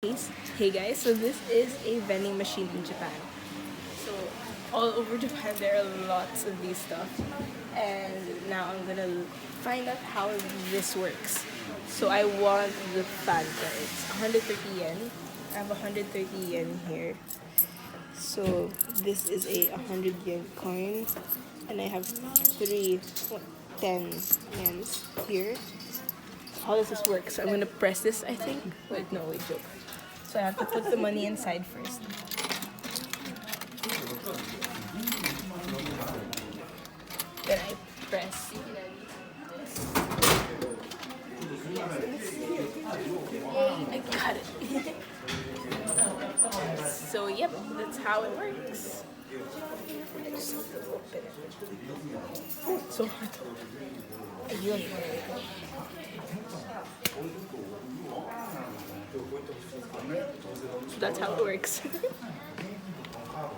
Hey guys, so this is a vending machine in Japan. So all over Japan there are lots of these stuff, and now I'm gonna find out how this works. So I want the Fanta. It's 130 yen. I have 130 yen here. So this is a 100 yen coin, and I have three 10 yens here. How does this work? So I'm gonna press this, I think. Wait, no, wait, joke. So I have to put the money inside first. Then I press. I got it. So yep, that's how it works. I just have to open it. Oh, it's so hard to open. I really want to open it. So that's how it works.